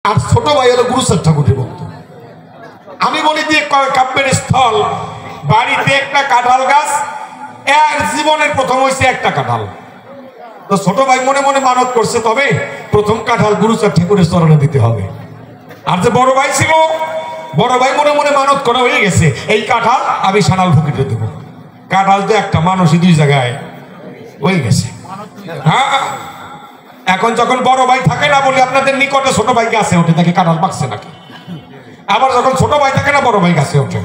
আর ছোট ভাই হলো গুরুচাঁদ ঠাকুরের ভক্ত। আমি বলি যে কাব্যের স্থল বাড়িতে একটা কাঁঠাল গাছ, এর জীবনের প্রথম হয়েছে একটা কাঁঠাল। তো ছোট ভাই মনে মনে মানত করছে, তবে প্রথম কাঁঠাল গুরুচাঁদ ঠাকুরের চরণে দিতে হবে। আর যে বড় ভাই ছিল, বড় ভাই মনে মনে মানত করা হয়ে গেছে, এই কাঁঠাল আমি সানাল ফকিরে দেবো। কাঁঠাল তো একটা, মানুষই দুই জায়গায় হয়ে গেছে। হ্যাঁ, এখন যখন বড় ভাই থাকে না বলি আপনাদের নিকটে, ছোট ভাই গাছে ওঠে দেখে কাঁঠাল পাকছে নাকি। আবার যখন ছোট ভাই থাকে না, বড় ভাই গাছে ওঠে,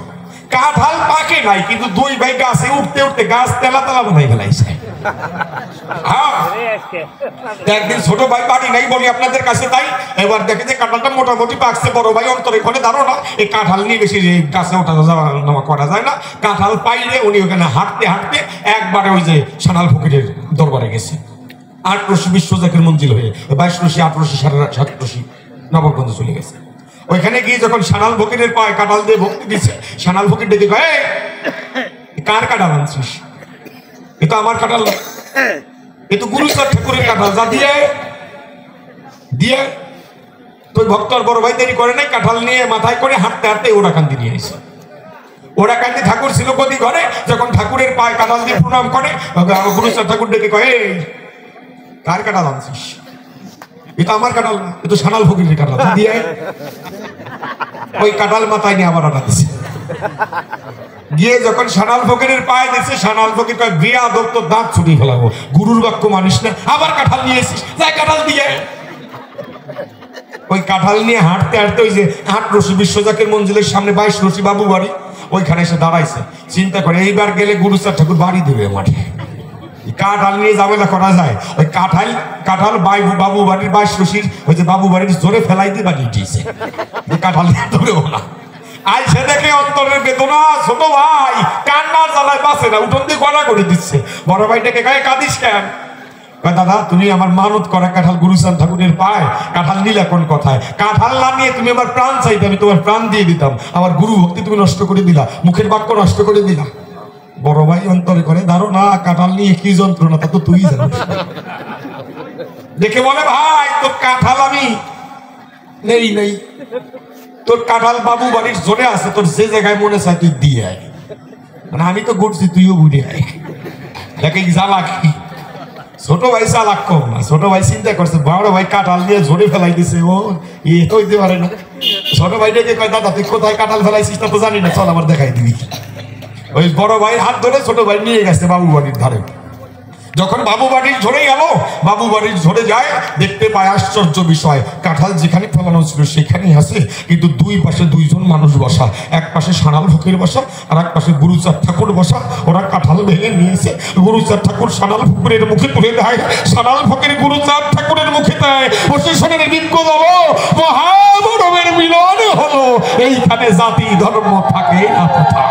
কাঁঠাল পাকে নাই, কিন্তু দুই ভাই গাছে উঠতে উঠতে গাছ তেলা তেলা বানাই ফেলাইছে। একদিন ছোট ভাই বাড়ি নাই বলি আপনাদের কাছে, তাই এবার দেখে যে কাঁঠালটা মোটামুটি পাকছে। বড় ভাই অন্তরে ঘরে দাঁড়ো না, এই কাঁঠাল নিয়ে বেশি গাছে ওঠা যাওয়া করা যায় না। কাঁঠাল পাইলে উনি ওখানে হাঁটতে হাঁটতে একবারে ওই যে সানাল ফকিরের দরবারে গেছে। ৮ রশি বিশ্বজাকের মঞ্জিল হয়ে 22 রশি 8 রশি 7 রশি নবাবগঞ্জে চলে গেছে। ওইখানে গিয়ে যখন সানাল ফকিরের পায়ে কাঁঠাল দিয়ে ভক্তি দিচ্ছে, সানাল ফকির ডেকে কয়, কার কাঁঠাল আনছিস? এ তো আমার কাঁঠাল, এ তো গুরুচাঁদ ঠাকুরের কাঁঠাল। যা দিয়ে দিয়ে তো ভক্তর বড় ভাই দেরি করে নাই, কাঁঠাল নিয়ে মাথায় করে হাঁটতে হাঁটতে ওরাকান্দি নিয়ে এসে। ওরাকান্দি ঠাকুর ছিল কদি ঘরে, যখন ঠাকুরের পায়ে কাঁঠাল দিয়ে প্রণাম করে গুরুচাঁদ ঠাকুর ডেকে কয়, কার কাঁঠাল আনছিস? এটা আমার কাঁঠাল না, এ তো সানাল ফকিরের কাঁঠাল। দিয়ে ওই কাঁঠাল মাথায় নিয়ে আবার আনা দিছে। গিয়ে যখন সানাল ফকিরের পায়ে দিচ্ছে, সানাল ফকির কয়, বিয়া দত্ত দাঁত ছুটিয়ে ফেলাবো, গুরুর বাক্য মানিস না, আবার কাঁঠাল নিয়ে এসিস, যাই কাঁঠাল দিয়ে। ওই কাঁঠাল নিয়ে হাঁটতে হাঁটতে ওই যে ৮ রশি বিশ্বজাকের মঞ্জিলের সামনে 22 রশি বাবু বাড়ি, ওইখানে এসে দাঁড়াইছে। চিন্তা করে এইবার গেলে গুরুচাঁদ ঠাকুর বাড়ি দেবে মাঠে, কাঁঠাল নিয়ে ঝামেলা করা যায়। ওই কাঁঠাল বাবু বাড়ির 22 রশির ওই যে বাবু বাড়ির জোরে ফেলাই দিয়ে বাড়ি দিয়েছে, কাঁঠাল নিয়ে ধরেও না। আইসে দেখে অন্তরের বেদনা, ছোট ভাই কান্নার জ্বালায় বাঁচে না, উঠোন দিয়ে গলা করে দিচ্ছে। বড় ভাইটাকে গায়ে কাঁদিস কেন? দাদা তুমি আমার মানত করা কাঁঠাল গুরুচাঁদ ঠাকুরের পায়, কাঁঠাল নিলে কোন কথায়? কাঁঠাল না নিয়ে তুমি আমার প্রাণ চাইতে, আমি তোমার প্রাণ দিয়ে দিতাম। আমার গুরু ভক্তি তুমি নষ্ট করে দিলা, মুখের বাক্য নষ্ট করে দিলা। বড় ভাই অন্তরে করে, দাঁড়ো না, কাঁঠাল নিয়ে কি যন্ত্রণা তা তো তুই জানিস। দেখে বলে, ভাই তোর কাঁঠাল আমি নেই, তোর কাঁঠাল বাবু বাড়ির জোরে আছে, তোর যে জায়গায় মনে চায় তুই দিয়ে আয়। মানে আমি তো ঘুরছি, তুইও ঘুরে আয়। দেখে জ্বালাক, ছোট ভাই চালাক কম না। ছোট ভাই চিন্তা করছে, বড় ভাই কাঁঠাল দিয়ে ঝরে ফেলাই দিছে, ও এ হইতে পারে না। ছোট ভাইটাকে কয়, দাদা তুই কোথায় কাঁঠাল ফেলাইছিস তা তো জানি না, চল আমার দেখাই দিবি। ওই বড় ভাইয়ের হাত ধরে ছোট ভাই নিয়ে গেছে বাবু বাড়ির ধারে। যখন বাবু বাড়ির ঝরে গেল, বাবু বাড়ির ঝরে যায়, দেখতে পায় আশ্চর্য বিষয়, কাঁঠাল যেখানে ফেলানো ছিল সেখানেই আছে, কিন্তু দুই পাশে দুইজন মানুষ বসা। এক পাশে সানাল ফকির বসা, আর এক পাশে গুরুচাঁদ ঠাকুর বসা। ওরা কাঁঠাল ভেঙে নিয়েছে, গুরুচাঁদ ঠাকুর সানাল ফকিরের মুখে তুলে দেয়, সানাল ফকির গুরুচাঁদ ঠাকুরের মুখে দেয়। প্রশাসনের বিজ্ঞ হলো, মহামানবের মিলন হলো। এইখানে জাতি ধর্ম থাকে না কোথায়।